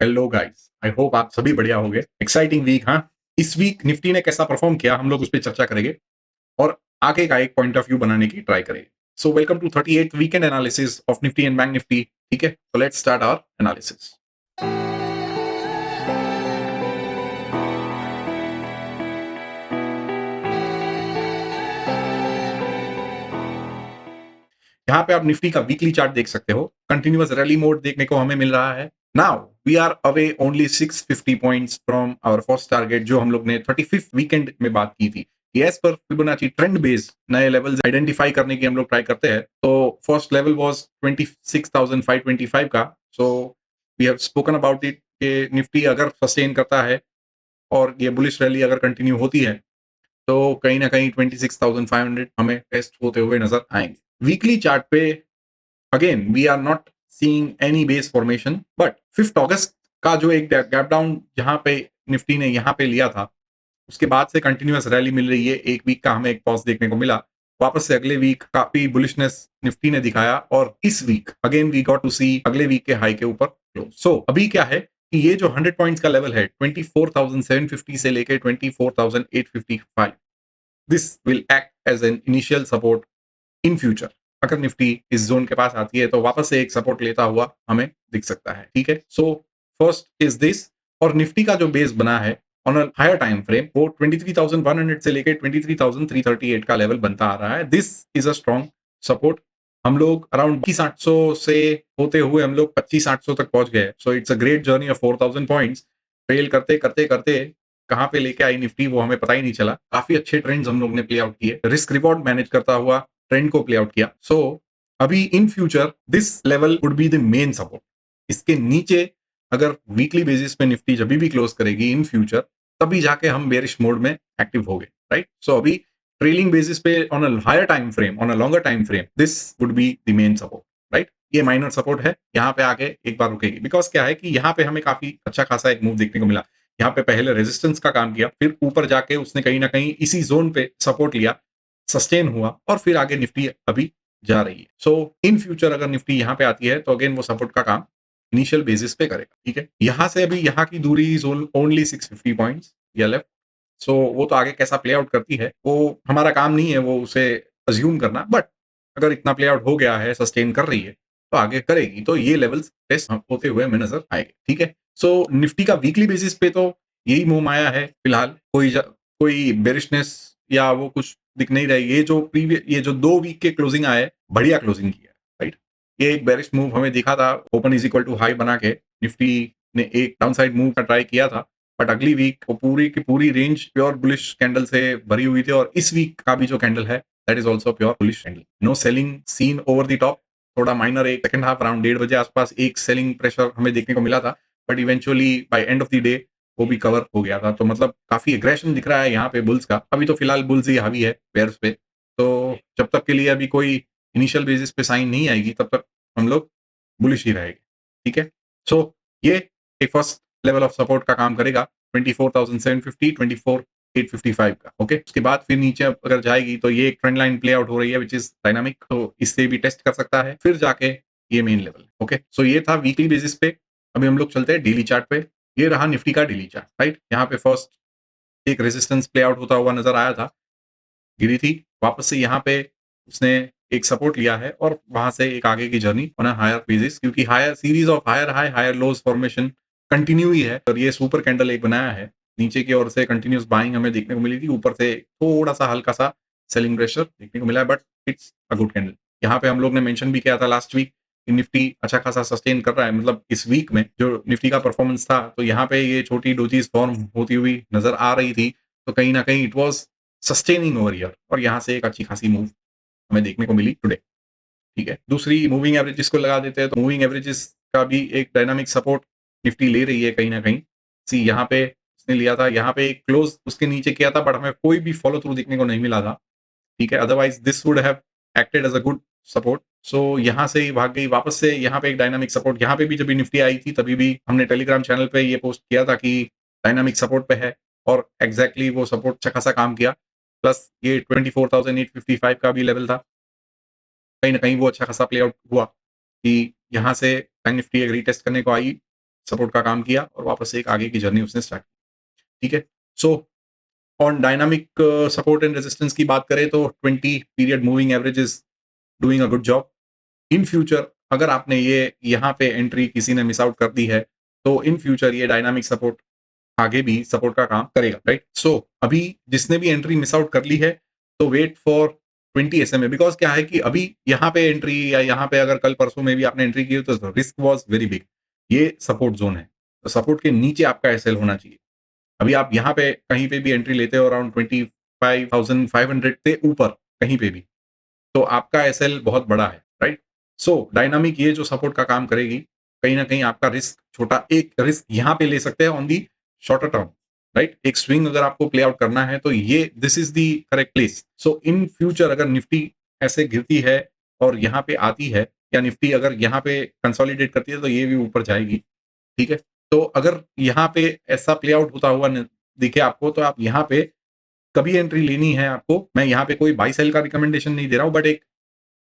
Hello guys, I hope आप सभी बढ़िया होंगे। Exciting week. हाँ, इस वीक निफ्टी ने कैसा परफॉर्म किया हम लोग उस पर चर्चा करेंगे और आगे का एक पॉइंट ऑफ व्यू बनाने की ट्राई करेंगे। So welcome to 38th weekend analysis of Nifty and bank Nifty. ठीक है, तो लेट्स स्टार्ट आवर एनालिसिस। यहाँ पे आप निफ्टी का वीकली चार्ट देख सकते हो। कंटिन्यूअस रैली मोड देखने को हमें मिल रहा है। Now we are away only 650 points from our first target, जो हम लोग ने 35th वीकेंड में बात की थी। As per Fibonacci trend based नए लेवल्स आइडेंटिफाई करने की हम लोग ट्राई करते हैं। तो फर्स्ट लेवल वाज 26,525 का। So we have spoken about it कि निफ्टी अगर सस्टेन करता है और ये बुलिश रैली अगर कंटिन्यू होती है तो कहीं ना कहीं 26,500 हमें टेस्ट होते हुए नजर आएंगे। वीकली चार्ट पे again we are not seeing any base formation, but 5 अगस्त का जो एक गैप डाउन जहां पे निफ्टी ने यहां पे लिया था, उसके बाद से कंटिन्यूअस रैली मिल रही है। एक वीक का हमें एक पॉज देखने को मिला। वापस से अगले वीक काफी बुलिशनेस निफ्टी ने दिखाया और इस week again we got to see अगले वीक के हाई के ऊपर क्लोज। सो अभी क्या है कि ये जो 100 पॉइंट्स का लेवल है 24,750 से लेके 24,855, this will act as an initial support in future. अगर निफ्टी इस जोन के पास आती है तो वापस से एक सपोर्ट लेता हुआ हमें दिख सकता है। ठीक है, सो फर्स्ट इज दिस। और निफ्टी का जो बेस बना है on a higher time frame, वो 23,100 से लेकर 23,338 का लेवल बनता आ रहा है। This is a strong support. हम लोग अराउंड 25,800 से होते हुए हम लोग 25,800 तक पहुंच गए। So it's a great journey of 4,000 points. Fail करते करते करते कहाँ पे लेके आई निफ्टी वो हमें पता ही नहीं चला। काफी अच्छे ट्रेंड्स हम लोग ने प्ले आउट किए, रिस्क रिवॉर्ड मैनेज करता हुआ ट्रेंड को प्ले आउट किया। सो अभी in future this level would be the main support. इसके नीचे अगर वीकली बेसिस पे निफ्टी जब भी क्लोज करेगी इन फ्यूचर, तभी जाके हम बेरिश मोड में एक्टिव हो गए। राइट, सो अभी ट्रेलिंग बेसिस पे on a higher time frame, on a longer time frame, this would be the main support. Right, ये माइनर सपोर्ट है, यहाँ पे आके एक बार रुकेगी। बिकॉज क्या है कि यहाँ पे हमें काफी अच्छा खासा एक मूव देखने को मिला। यहाँ पे पहले रेजिस्टेंस का काम किया, फिर ऊपर जाके उसने कहीं ना कहीं इसी जोन पे सपोर्ट लिया, सस्टेन हुआ और फिर आगे निफ्टी अभी जा रही है। सो इन फ्यूचर अगर निफ्टी यहाँ पे आती है तो अगेन वो सपोर्ट का काम इनिशियल बेसिस पे करेगा। ठीक है, यहाँ से अभी यहाँ की दूरी इज ओनली 650 पॉइंट्स या लेफ्ट। सो वो तो आगे कैसा प्ले आउट करती है वो हमारा काम नहीं है वो उसे अज्यूम करना, बट अगर इतना प्ले आउट हो गया है, सस्टेन कर रही है, तो आगे करेगी तो ये लेवल्स टेस्ट होते हुए हमें नजर आएंगे। ठीक है, सो निफ्टी का वीकली बेसिस पे तो यही मोह माया है फिलहाल। कोई बेरिशनेस या वो कुछ दिख नहीं रहा है। ये जो 2 वीक के क्लोजिंग आए, बढ़िया क्लोजिंग किया है। राइट, ये एक बेरिश मूव हमें दिखा था, open is equal to high बना के निफ्टी ने एक डाउन साइड मूव का ट्राई किया था, बट अगली वीक वो पूरी की पूरी रेंज प्योर बुलिश कैंडल से भरी हुई थी। और इस वीक का भी जो कैंडल है that is also pure bullish candle. No selling seen over the top. थोड़ा माइनर एक सेकंड हाफ अराउंड 1:30 आसपास एक सेलिंग प्रेशर हमें देखने को मिला था, but eventually bye end of the day वो भी कवर हो गया था। तो मतलब काफी एग्रेशन दिख रहा है यहाँ पे बुल्स का। अभी तो फिलहाल बुल्स ही हावी है बेयर्स पे। तो जब तक के लिए अभी कोई इनिशियल बेसिस पे साइन नहीं आएगी तब तक हम लोग बुलिश ही रहेंगे। ठीक है, सो ये एक फर्स्ट लेवल ऑफ सपोर्ट का काम करेगा 24,750, 24,855 का। ओके, उसके बाद फिर नीचे अगर जाएगी तो ये एक ट्रेंड लाइन प्ले आउट हो रही है विच इज डायनामिक, तो इससे भी टेस्ट कर सकता है, फिर जाके ये मेन लेवल। ओके, सो ये था वीकली बेसिस पे। अभी हम लोग चलते हैं डेली चार्ट पे। ये रहा निफ्टी का डेली चार्ट। राइट, यहाँ पे फर्स्ट एक रेजिस्टेंस प्ले आउट होता हुआ नजर आया था, गिरी थी, वापस से यहाँ पे उसने एक सपोर्ट लिया है और वहां से एक आगे की जर्नी ऑन हायर बेसिस, क्योंकि higher series of higher high higher lows formation continue ही है। और ये सुपर कैंडल एक बनाया है, नीचे की ओर से कंटिन्यूस बाइंग हमें देखने को मिली थी, ऊपर से थोड़ा सा हल्का सा सेलिंग प्रेशर देखने को मिला है, but it's a good candle. यहाँ पे हम लोग ने मेंशन भी किया था लास्ट वीक कि निफ्टी अच्छा खासा सस्टेन कर रहा है। मतलब इस वीक में जो निफ्टी का परफॉर्मेंस था, तो यहाँ पे ये छोटी डोजीज फॉर्म होती हुई नजर आ रही थी, तो कहीं ना कहीं it was sustaining over year और यहाँ से एक अच्छी खासी मूव हमें देखने को मिली टुडे। ठीक है, दूसरी मूविंग एवरेजेस को लगा देते हैं, तो मूविंग एवरेजेस का भी एक डायनामिक सपोर्ट निफ्टी ले रही है कहीं ना कहीं। सी यहाँ पे उसने लिया था, यहाँ पे एक क्लोज उसके नीचे किया था, बट हमें कोई भी फॉलो थ्रू देखने को नहीं मिला था। ठीक है, otherwise this would have acted as a good support. So यहाँ से ही भाग गई वापस से, यहाँ पे एक डायनामिक सपोर्ट। यहाँ पे भी जब निफ्टी आई थी तभी भी हमने टेलीग्राम चैनल पे ये पोस्ट किया था कि डायनामिक सपोर्ट पे है, और एग्जैक्टली वो सपोर्ट अच्छा खासा काम किया। प्लस ये 24,855 का भी लेवल था, कहीं ना कहीं वो अच्छा खासा प्ले आउट हुआ कि यहाँ से बैंक निफ्टी एक रीटेस्ट करने को आई सपोर्ट का काम किया और वापस से एक आगे की जर्नी उसने स्टार्ट की। ठीक है, so on dynamic support and resistance की बात करें तो 20 period moving average is doing a good job. In future अगर आपने ये यहाँ पे एंट्री किसी ने मिस आउट कर दी है तो इन फ्यूचर ये डायनामिक सपोर्ट आगे भी सपोर्ट का काम करेगा, राइट। सो अभी जिसने भी एंट्री मिस आउट कर ली है तो वेट फॉर 20 SMA, बिकॉज क्या है कि अभी यहाँ पे एंट्री या यहाँ पे अगर कल परसों में भी आपने एंट्री की तो रिस्क वॉज वेरी बिग। ये सपोर्ट जोन है, तो सपोर्ट के नीचे आपका एसएल होना चाहिए। अभी आप यहाँ पे कहीं पे भी एंट्री लेते हो अराउंड 25,500 से ऊपर कहीं पे भी, तो आपका एसएल बहुत बड़ा है, राइट। सो डायनामिक ये जो सपोर्ट का काम करेगी, कहीं ना कहीं आपका रिस्क छोटा, एक रिस्क यहाँ पे ले सकते हैं on the shorter term, right. एक स्विंग अगर आपको प्ले आउट करना है तो ये this is the correct place. So in future अगर निफ्टी ऐसे गिरती है और यहाँ पे आती है, या निफ्टी अगर यहाँ पे कंसोलिडेट करती है तो ये भी ऊपर जाएगी, ठीक है। तो अगर यहाँ पे ऐसा प्ले आउट होता हुआ दिखे आपको तो आप यहाँ पे कभी एंट्री लेनी है आपको। मैं यहाँ पे कोई बाई सेल का रिकमेंडेशन नहीं दे रहा हूँ, बट एक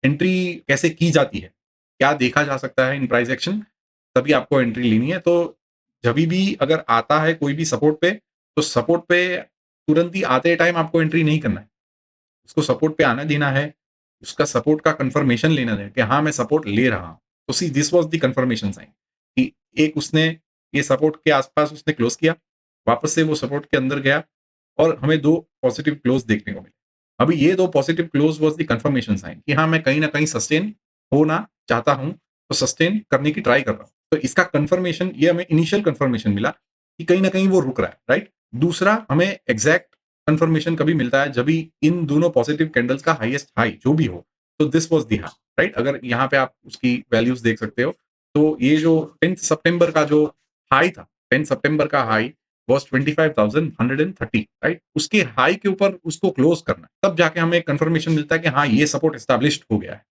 एंट्री कैसे की जाती है, क्या देखा जा सकता है इन प्राइस एक्शन, तभी आपको एंट्री लेनी है। तो जभी भी अगर आता है कोई भी सपोर्ट पे, तो सपोर्ट पे तुरंत ही आते टाइम आपको एंट्री नहीं करना है, उसको सपोर्ट पे आने देना है, उसका सपोर्ट का कंफर्मेशन लेना है कि हाँ मैं सपोर्ट ले रहा हूँ। तो see this was the confirmation sign कि एक उसने ये सपोर्ट के आसपास उसने क्लोज किया, वापस से वो सपोर्ट के अंदर गया और हमें दो पॉजिटिव क्लोज देखने को मिले। अभी ये दो positive close was the confirmation sign कि हाँ मैं कहीं ना कहीं सस्टेन होना चाहता हूँ, तो सस्टेन करने की ट्राई कर रहा हूँ। तो इसका कंफर्मेशन, ये हमें इनिशियल कंफर्मेशन मिला कि कहीं ना कहीं वो रुक रहा है, राइट। दूसरा हमें एग्जैक्ट कंफर्मेशन कभी मिलता है जब भी इन दोनों पॉजिटिव कैंडल्स का हाईएस्ट हाई जो भी हो, तो this was the high, right. अगर यहाँ पे आप उसकी वैल्यूज देख सकते हो, तो ये जो 10 सितंबर का जो हाई था, 10 सितंबर का हाई वाज 25,130, राइट। उसके हाई के ऊपर उसको क्लोज करना है, तब जाके हमें कंफर्मेशन मिलता है कि हाँ ये सपोर्ट एस्टैब्लिश्ड हो गया है।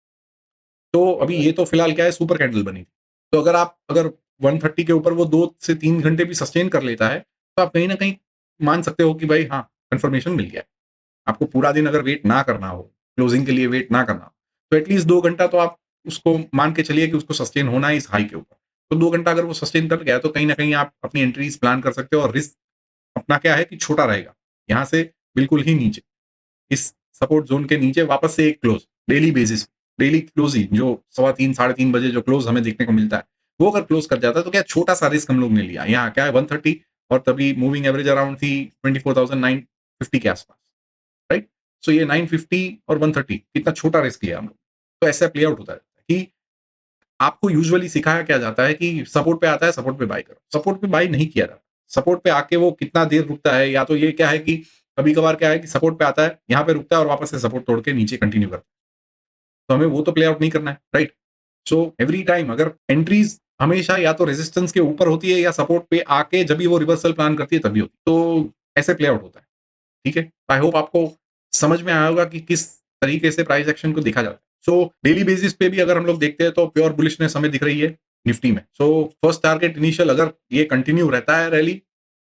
तो अभी ये तो फिलहाल क्या है, सुपर कैंडल बनी थी। तो अगर 130 के ऊपर वो 2 से 3 घंटे भी सस्टेन कर लेता है, तो आप कहीं न कहीं मान सकते हो कि भाई हाँ, कंफर्मेशन मिल गया है। आपको पूरा दिन अगर वेट ना करना हो, क्लोजिंग के लिए वेट ना करना हो, तो एटलीस्ट 2 घंटा तो आप उसको मान के चलिए कि उसको सस्टेन होना है इस हाई के ऊपर। तो 2 घंटा अगर वो सस्टेन कर गया, तो कहीं न कहीं आप अपनी एंट्रीज़ प्लान कर सकते हो और रिस्क अपना क्या है कि छोटा रहेगा। यहाँ से बिल्कुल ही नीचे, इस सपोर्ट ज़ोन के नीचे वापस से एक close, daily basis, daily closing जो 3:15 साढ़े 3 बजे जो क्लोज़ हमें देखने को मिलता है, वो अगर क्लोज़ कर जाता है तो क्या छोटा-सा रिस्क हम लोग ने लिया। यहाँ क्या है 130 और तभी मूविंग एवरेज अराउंड थी 24,950 के आसपास, राइट? सो ये 950 और 130 कितना छोटा रिस्क लिया हम लोग। तो ऐसा प्ले आउट होता है कि आपको यूजुअली सिखाया क्या जाता है कि सपोर्ट पे आता है, सपोर्ट पे बाय करो। सपोर्ट पे बाय नहीं किया जाता। सपोर्ट पे आके वो कितना देर रुकता है, या तो ये क्या है कि कभी-कभार क्या है कि सपोर्ट पे आता है, यहाँ पे रुकता है और वापस से सपोर्ट तोड़ के नीचे कंटिन्यू करता है। तो हमें वो तो प्ले आउट नहीं करना है, राइट? सो एवरी टाइम अगर एंट्रीज हमेशा या तो रेजिस्टेंस के ऊपर होती है या सपोर्ट पे आके जब भी वो रिवर्सल प्लान करती है तभी होती है। तो ऐसे प्ले आउट होता है, ठीक है? आई होप आपको समझ में आया होगा कि किस तरीके से प्राइस एक्शन को देखा जाता है। सो डेली बेसिस पे भी अगर हम लोग देखते हैं तो प्योर बुलिशनेस हमें दिख रही है निफ्टी में। सो फर्स्ट टारगेट इनिशियल अगर ये कंटिन्यू रहता है रैली,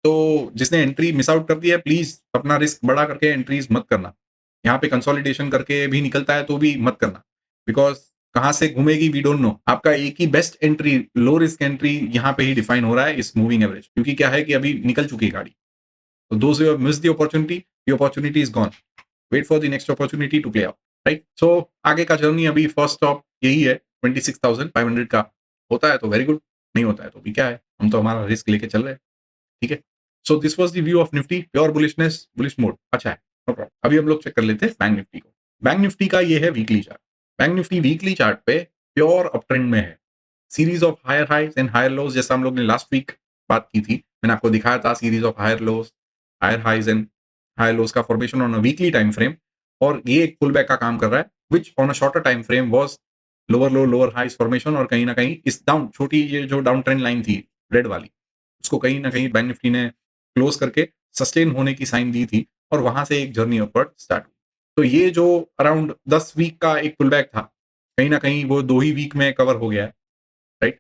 तो जिसने एंट्री मिस आउट कर दी है प्लीज अपना रिस्क बड़ा करके एंट्रीज मत करना। यहाँ पे कंसोलिडेशन करके भी निकलता है तो भी मत करना, बिकॉज कहाँ से घूमेगी वी डोंट नो। आपका एक ही best entry, low risk entry यहाँ पे ही डिफाइन हो रहा है इस मूविंग एवरेज, क्योंकि क्या है कि अभी निकल चुकी है गाड़ी। तो those who have missed the opportunity is gone. Wait for the next opportunity to play out, right. So आगे का जर्नी अभी फर्स्ट स्टॉप यही है 26,500 का। होता है तो वेरी गुड, नहीं होता है तो भी क्या है, हम तो हमारा रिस्क लेके चल रहे हैं, ठीक है। So this was the view of Nifty, pure bullishness, bullish mode, अच्छा है, नो प्रॉब्लम। अभी हम लोग चेक कर लेते हैं बैंक निफ्टी को। बैंक निफ्टी का ये है weekly chart. Bank Nifty weekly chart पे प्योर अप ट्रेंड में है। Series of higher highs and higher lows, जैसा हम लोग ने लास्ट वीक बात की थी, मैंने आपको दिखाया था series of higher lows, higher highs and higher lows का formation on a weekly time frame, और ये एक पुल बैक का काम कर रहा है, which on a shorter time frame was lower low lower highs formation, और कहीं ना कहीं इस डाउन छोटी ये जो डाउन ट्रेंड लाइन थी रेड वाली, उसको कहीं ना कहीं बैंक निफ्टी ने क्लोज करके सस्टेन होने की साइन दी थी और वहां से एक जर्नी अपवर्ड स्टार्ट हुई। तो ये जो अराउंड 10 वीक का एक पुल बैक था, कहीं ना कहीं वो 2 ही वीक में कवर हो गया है, राइट।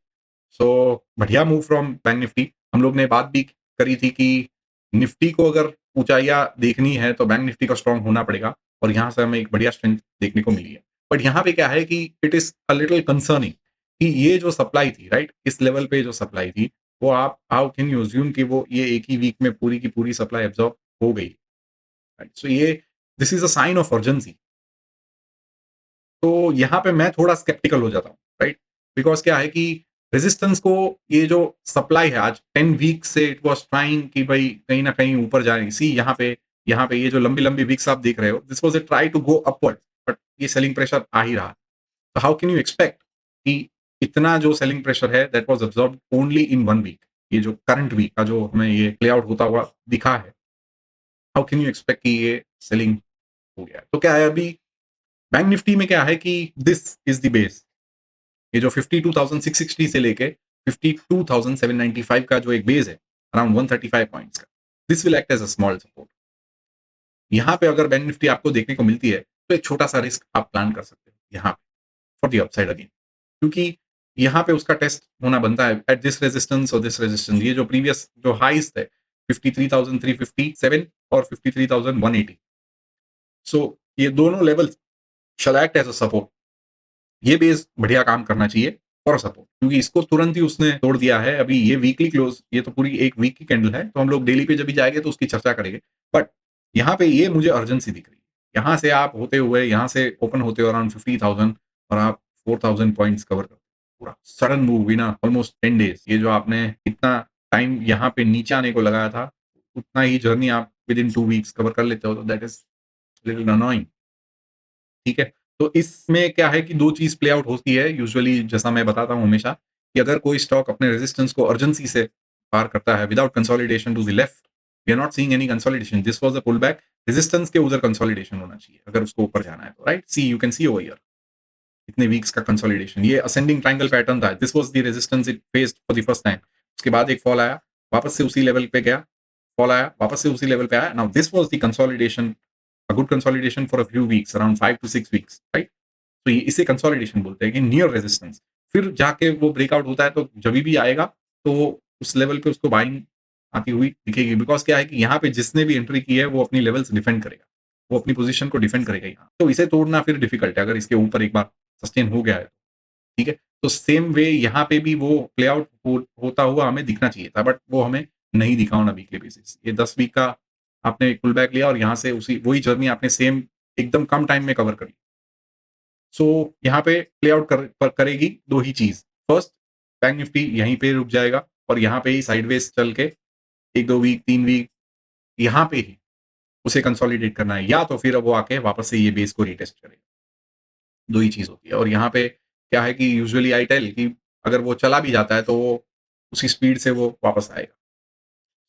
सो बढ़िया मूव फ्रॉम बैंक निफ्टी। हम लोग ने बात भी करी थी कि निफ्टी को अगर ऊंचाइयां देखनी है तो बैंक निफ्टी का स्ट्रांग होना पड़ेगा, और यहाँ से हमें एक बढ़िया स्ट्रेंथ देखने को मिली है। बट यहाँ पे क्या है कि it is a little concerning कि ये जो सप्लाई थी, राइट, इस लेवल पे जो सप्लाई थी वो आप हाउ कैन यू अज्यूम कि वो ये एक ही वीक में पूरी की पूरी सप्लाई एब्जॉर्ब हो गई, राइट? सो ये this is a sign of urgency. तो यहाँ पे मैं थोड़ा स्केप्टिकल हो जाता हूँ, राइट? बिकॉज क्या है कि रेजिस्टेंस को, ये जो सप्लाई है आज 10 वीक से इट वाज ट्राइंग कि भाई कहीं ना कहीं ऊपर जाए। सी यहाँ पे ये जो लंबी लंबी वीक्स आप देख रहे हो, this was a try to go upward, but ये सेलिंग प्रेशर आ ही रहा। तो हाउ कैन यू एक्सपेक्ट कि इतना जो सेलिंग प्रेशर है that was absorbed only in 1 week, ये जो करंट वीक का जो हमें ये प्ले आउट होता हुआ दिखा है, हाउ कैन यू एक्सपेक्ट कि ये सेलिंग हो गया? तो क्या है अभी बैंक निफ्टी में क्या है कि दिस इज द बेस, ये जो 52,660 से लेके 52,795 का जो एक बेस है, अराउंड 135 पॉइंट्स का, this will act as a small support. यहाँ पे अगर बैंक निफ्टी आपको देखने को मिलती है तो एक छोटा सा रिस्क आप प्लान कर सकते हो यहाँ पे फॉर द अपसाइड अगेन, क्योंकि यहाँ पे उसका टेस्ट होना बनता है एट दिस रेजिस्टेंस और दिस रेजिस्टेंस। ये जो प्रीवियस जो हाईज थे 53,357 और 53,180, सो ये दोनों level shall act as a support. ये बेस बढ़िया काम करना चाहिए फॉर सपोर्ट, क्योंकि इसको तुरंत ही उसने तोड़ दिया है। अभी ये वीकली क्लोज, ये तो पूरी एक वीक की कैंडल है, तो हम लोग डेली पे जब भी जाएंगे तो उसकी चर्चा करेंगे। बट यहाँ पे ये मुझे अर्जेंसी दिख रही है। यहाँ से आप होते हुए, यहाँ से ओपन होते हुए अराउंड 50,000 और आप 4,000 पॉइंट्स कवर करते हो। पूरा sudden move in almost 10 days. ये जो आपने इतना टाइम यहाँ पे नीचे आने को लगाया था, उतना ही जर्नी आप विद इन 2 वीक्स कवर कर लेते हो, तो दैट इज लिटिल अनोइंग। ठीक है? तो इसमें क्या है कि 2 चीज़ प्ले आउट होती है यूजुअली, जैसा मैं बताता हूँ हमेशा, कि अगर कोई स्टॉक अपने रेजिस्टेंस को अर्जेंसी से पार करता है without consolidation to the left, we are not seeing any consolidation, this was a pull back, resistance के उधर कंसोलिडेशन होना चाहिए अगर उसको ऊपर जाना है तो, right? See you can see over here इतने वीक्स का कंसोलिडेशन, ये असेंडिंग ट्रायंगल पैटर्न था, this was the resistance it faced for the first time. उसके बाद एक फॉल आया, वापस से उसी लेवल पे गया, फॉल आया, वापस से उसी लेवल पे आया। Now this was the consolidation, a good consolidation for a few weeks, around 5 to 6 weeks, right? तो ये इसे कंसोलिडेशन बोलते हैं कि नियर रेजिस्टेंस। फिर जाके वो ब्रेकआउट होता है, तो जब भी आएगा तो उस लेवल पे उसको बाइंग आती हुई दिखेगी। बिकॉज क्या है कि यहाँ पे जिसने भी एंट्री की है वो अपनी लेवल्स डिफेंड करेगा, वो अपनी पोजीशन को डिफेंड करेगा यहाँ, तो इसे तोड़ना फिर डिफिकल्ट है अगर इसके ऊपर एक बार सस्टेन हो गया है। ठीक है? तो सेम वे यहाँ पे भी वो प्ले आउट होता हुआ हमें दिखना चाहिए था, बट वो हमें नहीं दिखा ऑन अ वीकली बेसिस। ये 10 वीक का आपने एक पुल बैक लिया और यहाँ से उसी वही जर्नी आपने सेम एकदम कम टाइम में कवर कर ली। सो यहाँ पे प्ले आउट करेगी दो ही चीज। फर्स्ट, बैंक निफ्टी यहीं पे रुक जाएगा और यहाँ पे ही साइडवेज चल के 1-2 वीक 3 वीक यहाँ पे ही उसे कंसोलिडेट करना है, या तो फिर अब वो आके वापस से ये बेस को रिटेस्ट करेगा। दो ही चीज होती है। और यहाँ पे क्या है कि यूजुअली आई टेल कि अगर वो चला भी जाता है तो वो उसी स्पीड से वो वापस आएगा।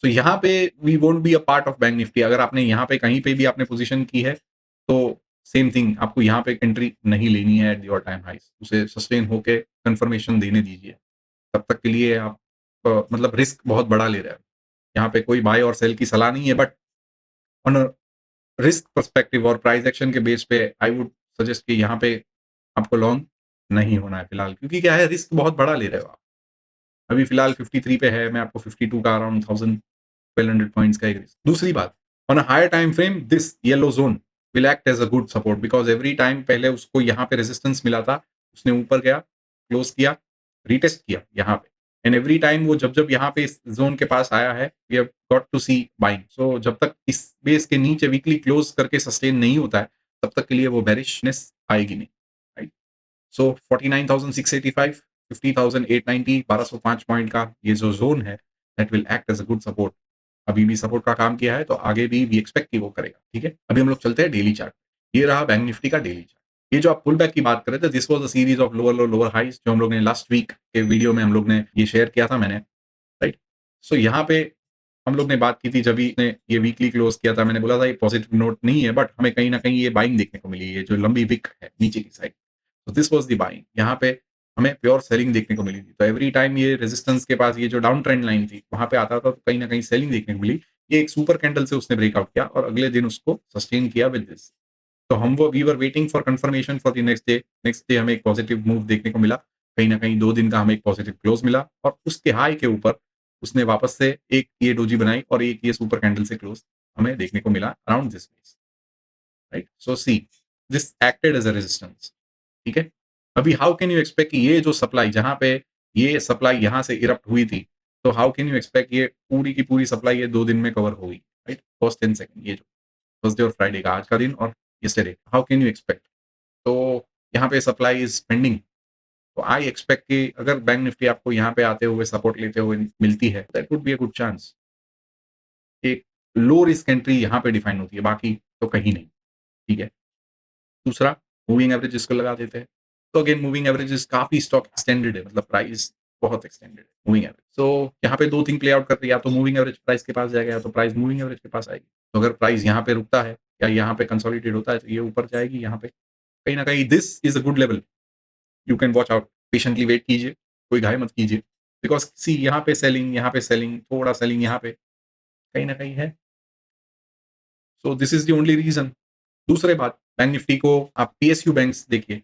तो यहाँ पे we won't be a part of bank Nifty. अगर आपने यहाँ पे कहीं पे भी आपने पोजीशन की है तो सेम थिंग, आपको यहाँ पे एंट्री नहीं लेनी है एट योर टाइम हाइस, उसे सस्टेन होके कंफर्मेशन देने दीजिए। तब तक के लिए आप मतलब रिस्क बहुत बड़ा ले रहे हैं। यहाँ पे कोई बाय और सेल की सलाह नहीं है, but on a risk perspective और प्राइस एक्शन के बेस पे आई वुड सजेस्ट कि यहाँ पे आपको लॉन्ग नहीं होना है फिलहाल, क्योंकि क्या है रिस्क बहुत बड़ा ले रहे हो आप। अभी फिलहाल 53 पे है, मैं आपको 52 का अराउंड 1200 पॉइंट्स का एक रिस्क। दूसरी बात, on a higher time frame this yellow zone will act as a good support, because every time पहले उसको यहाँ पे रेजिस्टेंस मिला था, उसने ऊपर गया, क्लोज किया, रीटेस्ट किया यहाँ पे, एंड एवरी टाइम वो जब जब यहाँ पे इस जोन के पास आया है we have got to see buying. So जब तक इस बेस के नीचे वीकली क्लोज करके सस्टेन नहीं होता है तब तक के लिए वो बेरिशनेस आएगी नहीं, राइट? सो 49,685, 50,890, 1205 पॉइंट का ये जो जोन है that will act as a good support. अभी भी सपोर्ट का काम किया है तो आगे भी वी एक्सपेक्ट कि वो करेगा। ठीक है? अभी हम लोग चलते हैं डेली चार्ट। ये रहा बैंक निफ्टी का डेली चार्ट। ये जो आप पुल बैक की बात कर रहे थे, this was a series of lower low lower highs, जो हम लोग ने लास्ट वीक के वीडियो में हम लोग ने ये शेयर किया था मैंने, राइट? सो यहाँ पे हम लोग ने बात की थी जब ने ये वीकली क्लोज किया था, मैंने बोला था ये पॉजिटिव नोट नहीं है, बट हमें कहीं ना कहीं ये बाइंग देखने को मिली है, जो लंबी विक है नीचे की साइड। तो दिस वाज द बाइंग। यहाँ पे हमें प्योर सेलिंग देखने को मिली थी। तो एवरी टाइम ये रेजिस्टेंस के पास ये जो डाउन ट्रेंड लाइन थी वहां पे आता था तो कहीं ना कहीं सेलिंग देखने को मिली। ये एक सुपर कैंडल से उसने ब्रेकआउट किया और अगले दिन उसको सस्टेन किया विद दिस। तो हम वो we were waiting for confirmation for the next day. Next day हमें एक पॉजिटिव मूव देखने को मिला, कहीं ना कहीं 2 दिन का हमें एक पॉजिटिव क्लोज मिला और उसके हाई के ऊपर उसने वापस से एक ये डोजी बनाई और एक ये सुपर कैंडल से क्लोज हमें देखने को मिला around this place, right? So see this acted as a resistance. ठीक है? अभी हाउ कैन यू एक्सपेक्ट कि ये जो सप्लाई, जहां पे ये सप्लाई यहां से इरप्ट हुई थी, तो हाउ कैन यू एक्सपेक्ट ये पूरी की पूरी सप्लाई ये 2 दिन में कवर होगी, राइट? फर्स्ट एंड सेकंड ये जो थर्सडे और फ्राइडे का आज का दिन और yesterday, how can you expect? तो यहाँ पे सप्लाई इज पेंडिंग। तो आई एक्सपेक्ट कि अगर बैंक निफ्टी आपको यहाँ पे आते हुए सपोर्ट लेते हुए मिलती है, that would be a good chance. एक लो रिस्क एंट्री यहाँ पे डिफाइन होती है, बाकी तो कहीं नहीं, ठीक है? दूसरा, मूविंग एवरेज इसको लगा देते हैं। तो अगेन मूविंग एवरेजेस काफ़ी स्टॉक एक्सटेंडेड है, मतलब प्राइस बहुत एक्सटेंडेड है मूविंग एवरेज। सो यहाँ पे 2 थिंग प्ले आउट कर रही है, या तो मूविंग एवरेज प्राइस के पास जाएगा या तो प्राइस मूविंग एवरेज के पास आएगी। तो अगर प्राइस यहाँ पे रुकता है या यहाँ पे कंसोलिडेट होता है तो ये ऊपर जाएगी यहाँ पे। कहीं न कहीं this is a good level, you can watch out, patiently wait कीजिए, कोई घाई मत कीजिए। बिकॉज़ सी यहाँ पे सेलिंग, थोड़ा सेलिंग यहाँ पे कहीं न कहीं है। So this is the only reason. दूसरे बात, बैंक निफ्टी को आप पीएसयू बैंक्स देखिए,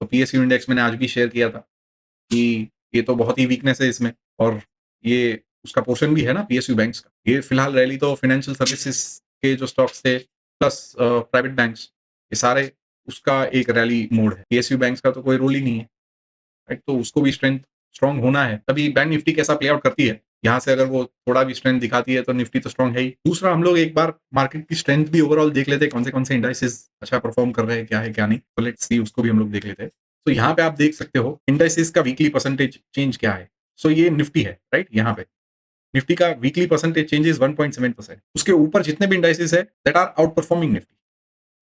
तो पीएसयू इंडेक्स मैंने आज भी शेयर किया था कि ये तो बहुत ही वीकनेस है इसमें और ये उसका पोर्शन भी है ना पीएसयू बैंक्स का। ये फिलहाल रैली तो फाइनेंशियल सर्विसेज के जो स्टॉक्स थे प्लस प्राइवेट बैंक्स, ये सारे उसका एक रैली मोड है। पीएसयू बैंक्स का तो कोई रोल ही नहीं है, राइट? तो उसको भी स्ट्रॉन्ग होना है, तभी बैंक निफ्टी कैसा प्ले आउट करती है। यहाँ से अगर वो थोड़ा भी स्ट्रेंथ दिखाती है तो निफ्टी तो स्ट्रॉन्ग है ही। दूसरा, हम लोग एक बार मार्केट की स्ट्रेंथ भी ओवरऑल देख लेते हैं, कौन से इंडाइसेस अच्छा परफॉर्म कर रहे हैं, क्या है क्या नहीं। तो लेट्स सी, उसको भी हम लोग देख लेते हैं। तो यहाँ पे आप देख सकते हो इंडाइसेस का वीकली परसेंटेज चेंज क्या है। सो ये निफ्टी है, राइट? यहाँ पे निफ्टी का वीकली परसेंटेज चेंज इज 1.7%। उसके ऊपर जितने भी इंडाइसेस है that are outperforming Nifty,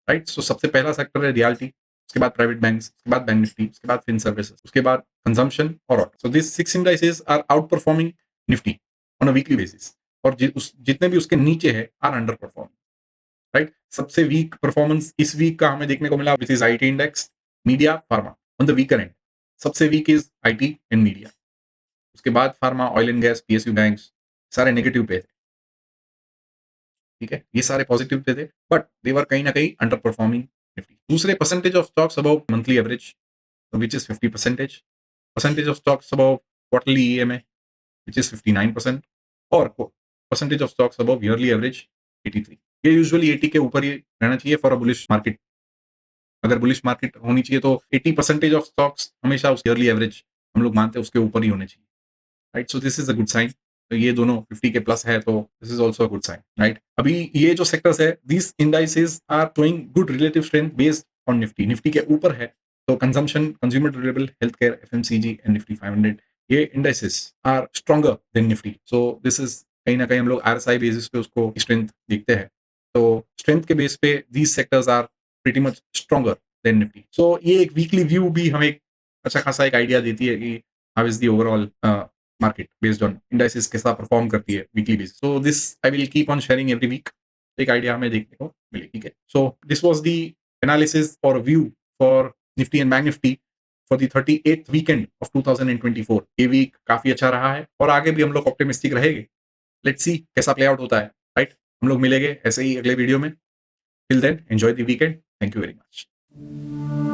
right? So सबसे पहला सेक्टर है रियल्टी, उसके बाद प्राइवेट बैंक्स, उसके बाद बैंक निफ्टी, उसके बाद फिन सर्विसेज, उसके बाद कंजम्पशन और auto. So this 6 indices are outperforming Nifty on a weekly basis. और जितने भी उसके नीचे है आर अंडर परफॉर्मिंग, राइट? सबसे वीक परफॉर्मेंस इस वीक का हमें देखने को मिला, which is IT index, media, pharma on the weaker end. सबसे week is IT and media. उसके बाद pharma, oil and gas, PSU banks सारे नेगेटिव पे थे, ठीक है? ये सारे पॉजिटिव पे थे, बट दे वर कहीं ना कहीं अंडर परफॉर्मिंग निफ्टी। दूसरे, percentage of stocks about monthly average, which is 50%, percentage of stocks above quarterly EMA, which is 59%, और percentage of stocks above yearly average 83। ये यूजुअली 80 के ऊपर ही रहना चाहिए फॉर अ बुलिश मार्केट। अगर बुलिश मार्केट होनी चाहिए तो 80% ऑफ स्टॉक्स हमेशा उस ईयरली एवरेज हम लोग मानते हैं उसके ऊपर ही होने चाहिए, right? So this is a good sign. तो ये दोनों 50 के प्लस है तो this is also a good sign, right? अभी ये जो सेक्टर्स है, these indices are showing good relative strength based on Nifty. Nifty के ऊपर है तो consumption, consumer durable, health care, FMCG and Nifty 500, ये indices are stronger than Nifty. So this is कहीं ना कहीं हम लोग आरएसआई बेसिस पे उसको स्ट्रेंथ देखते हैं। तो स्ट्रेंथ के बेस पे these sectors are pretty much stronger than Nifty. So ये एक वीकली व्यू भी हमें अच्छा खासा एक आइडिया देती है कि how is the overall market based on indices कैसा परफॉर्म करती है weekly basis. So this I will keep on sharing every week, एक आइडिया हमें देखने को मिले, ठीक है? So this was the analysis और view for Nifty and bank Nifty for the 38th weekend of 2024। ये वीक काफी अच्छा रहा है और आगे भी हम लोग ऑप्टिमिस्टिक रहेंगे। लेट्स सी कैसा प्ले आउट होता है, राइट? हम लोग मिलेंगे ऐसे ही अगले वीडियो में। Till then enjoy the weekend. Thank you very much.